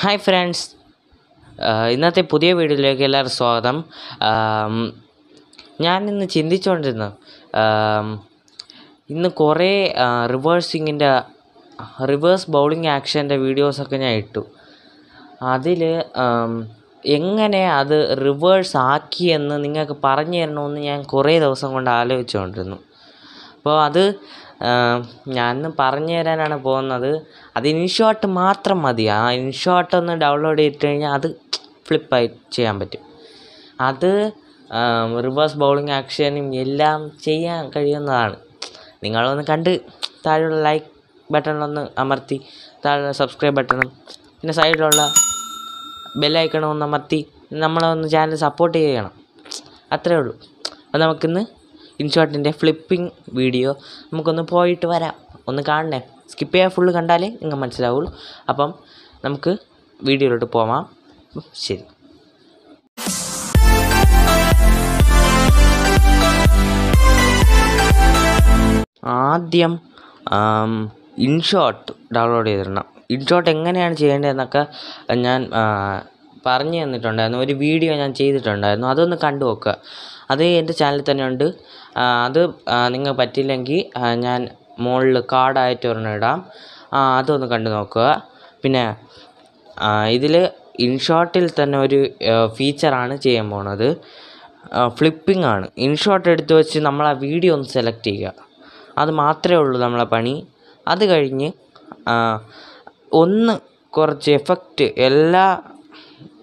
Hi friends, ഇന്നത്തെ പുതിയ വീഡിയോയിലേക്ക് എല്ലാവർക്കും സ്വാഗതം. ഞാനിന്ന് ചിന്തിച്ചുകൊണ്ടിരുന്നു, ഇന്ന് കുറേ റിവേഴ്സ് ബൗളിംഗ് ആക്ഷൻ്റെ വീഡിയോസൊക്കെ ഞാൻ ഇട്ടു. അതിൽ എങ്ങനെ അത് റിവേഴ്സ് ആക്കിയെന്ന് നിങ്ങൾക്ക് പറഞ്ഞു തരണമെന്ന് ഞാൻ കുറേ ദിവസം കൊണ്ട് ആലോചിച്ചുകൊണ്ടിരുന്നു. അപ്പോൾ അത് ഞാൻ പറഞ്ഞു തരാനാണ് പോകുന്നത്. അത് ഇൻഷോട്ട് മാത്രം മതി. ആ ഇൻഷോട്ട് ഒന്ന് ഡൗൺലോഡ് ചെയ്തിട്ട് കഴിഞ്ഞാൽ അത് ഫ്ലിപ്പായി ചെയ്യാൻ പറ്റും. അത് റിവേഴ്സ് ബൗളിംഗ് ആക്ഷനും എല്ലാം ചെയ്യാൻ കഴിയുന്നതാണ്. നിങ്ങളൊന്ന് കണ്ട് താഴെയുള്ള ലൈക്ക് ബട്ടണിലൊന്ന് അമർത്തി, താഴെ സബ്സ്ക്രൈബ് ബട്ടണും പിന്നെ സൈഡിലുള്ള ബെല്ലൈക്കണും ഒന്ന് അമർത്തി നമ്മളൊന്ന് ചാനൽ സപ്പോർട്ട് ചെയ്യണം. അത്രയേ ഉള്ളൂ. അപ്പോൾ നമുക്കിന്ന് ഇൻഷോട്ടിൻ്റെ ഫ്ലിപ്പിംഗ് വീഡിയോ നമുക്കൊന്ന് പോയിട്ട് വരാം. ഒന്ന് കാണണേ, സ്കിപ്പ് ചെയ്യാൻ ഫുള്ള് കണ്ടാലേ നിങ്ങൾക്ക് മനസ്സിലാവുള്ളൂ. അപ്പം നമുക്ക് വീഡിയോയിലോട്ട് പോവാം. ശരി. ആദ്യം ഇൻഷോട്ട് ഡൗൺലോഡ് ചെയ്തിടണം. ഇൻഷോട്ട് എങ്ങനെയാണ് ചെയ്യേണ്ടതെന്നൊക്കെ ഞാൻ പറഞ്ഞു തന്നിട്ടുണ്ടായിരുന്നു. ഒരു വീഡിയോ ഞാൻ ചെയ്തിട്ടുണ്ടായിരുന്നു, അതൊന്ന് കണ്ടു നോക്കുക. അത് എൻ്റെ ചാനലിൽ തന്നെ ഉണ്ട്. അത് നിങ്ങൾക്ക് പറ്റില്ലെങ്കിൽ ഞാൻ മുകളിൽ കാർഡായിട്ട് ഒരെണ്ണം ഇടാം, അതൊന്ന് കണ്ടു നോക്കുക. പിന്നെ ഇതിൽ ഇൻഷോട്ടിൽ തന്നെ ഒരു ഫീച്ചറാണ് ചെയ്യാൻ പോണത്, ഫ്ലിപ്പിംഗ് ആണ്. ഇൻഷോട്ട് എടുത്ത് വെച്ച് നമ്മൾ ആ വീഡിയോ ഒന്ന് സെലക്ട് ചെയ്യുക, അത് മാത്രമേ ഉള്ളൂ നമ്മളെ പണി. അത് കഴിഞ്ഞ് ഒന്ന് കുറച്ച് എഫക്റ്റ് എല്ലാ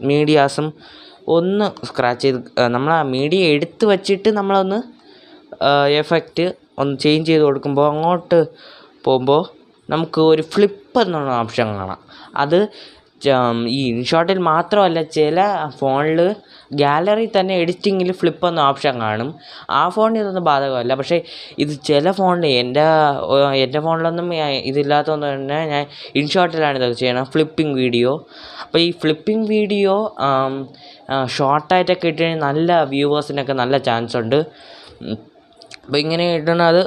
മീഡിയാസും ഒന്ന് സ്ക്രാച്ച് ചെയ്ത് നമ്മൾ ആ മീഡിയ എടുത്ത് വച്ചിട്ട് നമ്മളൊന്ന് എഫക്റ്റ് ഒന്ന് ചേഞ്ച് ചെയ്ത് കൊടുക്കുമ്പോൾ അങ്ങോട്ട് പോകുമ്പോൾ നമുക്ക് ഒരു ഫ്ലിപ്പ് എന്നുള്ള ഓപ്ഷൻ കാണാം. അത് ഈ ഇൻഷോട്ടിൽ മാത്രമല്ല, ചില ഫോണിൽ ഗാലറി തന്നെ എഡിറ്റിങ്ങിൽ ഫ്ലിപ്പ് എന്ന ഓപ്ഷൻ കാണും. ആ ഫോണിൽ ഇതൊന്നും ബാധകമല്ല. പക്ഷേ ഇത് ചില ഫോണിൽ, എൻ്റെ ഫോണിലൊന്നും ഇതില്ലാത്തതുകൊണ്ട് തന്നെ ഞാൻ ഇൻഷോട്ടിലാണ് ഇതൊക്കെ ചെയ്യണം, ഫ്ലിപ്പിംഗ് വീഡിയോ. അപ്പോൾ ഈ ഫ്ലിപ്പിംഗ് വീഡിയോ ഷോർട്ടായിട്ടൊക്കെ ഇട്ട് കഴിഞ്ഞാൽ നല്ല വ്യൂവേഴ്സിനൊക്കെ നല്ല ചാൻസ് ഉണ്ട്. അപ്പോൾ ഇങ്ങനെ ഇടുന്നത്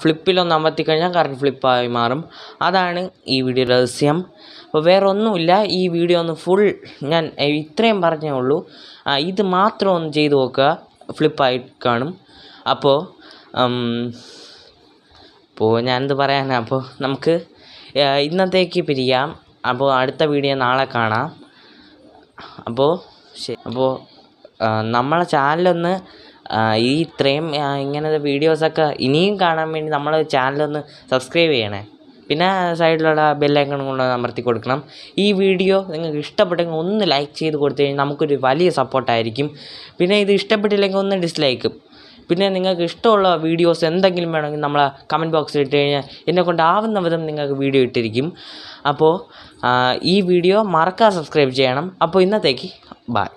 ഫ്ലിപ്പിലൊന്ന് അമർത്തിക്കഴിഞ്ഞാൽ കറക്റ്റ് ഫ്ലിപ്പായി മാറും. അതാണ് ഈ വീഡിയോ രഹസ്യം. അപ്പോൾ വേറെ ഒന്നുമില്ല. ഈ വീഡിയോ ഒന്ന് ഫുൾ ഞാൻ ഇത്രയും പറഞ്ഞേ ഉള്ളൂ. ഇത് മാത്രം ഒന്ന് ചെയ്ത് നോക്കുക, ഫ്ലിപ്പായി കാണും. അപ്പോൾ ഞാനെന്ത് പറയാനാണ്. അപ്പോൾ നമുക്ക് ഇന്നത്തേക്ക് പിരിയാം. അപ്പോൾ അടുത്ത വീഡിയോ നാളെ കാണാം. അപ്പോൾ ശരി. അപ്പോൾ നമ്മളെ ചാനലൊന്ന് ഈ ഇത്രയും ഇങ്ങനത്തെ വീഡിയോസൊക്കെ ഇനിയും കാണാൻ വേണ്ടി നമ്മളെ ചാനലൊന്ന് സബ്സ്ക്രൈബ് ചെയ്യണേ. പിന്നെ സൈഡിലുള്ള ബെല്ലൈക്കൺ കൊണ്ട് അമർത്തി കൊടുക്കണം. ഈ വീഡിയോ നിങ്ങൾക്ക് ഇഷ്ടപ്പെട്ടെങ്കിൽ ഒന്ന് ലൈക്ക് ചെയ്ത് കൊടുത്തു കഴിഞ്ഞാൽ നമുക്കൊരു വലിയ സപ്പോർട്ടായിരിക്കും. പിന്നെ ഇത് ഇഷ്ടപ്പെട്ടില്ലെങ്കിൽ ഒന്ന് ഡിസ്ലൈക്കും. പിന്നെ നിങ്ങൾക്ക് ഇഷ്ടമുള്ള വീഡിയോസ് എന്തെങ്കിലും വേണമെങ്കിൽ നമ്മളെ കമൻറ്റ് ബോക്സിൽ ഇട്ട് കഴിഞ്ഞാൽ എന്നെക്കൊണ്ട് ആവുന്ന വിധം നിങ്ങൾക്ക് വീഡിയോ ഇട്ടിരിക്കും. അപ്പോൾ ഈ വീഡിയോ മറക്കാതെ സബ്സ്ക്രൈബ് ചെയ്യണം. അപ്പോൾ ഇന്നത്തേക്ക് ബൈ.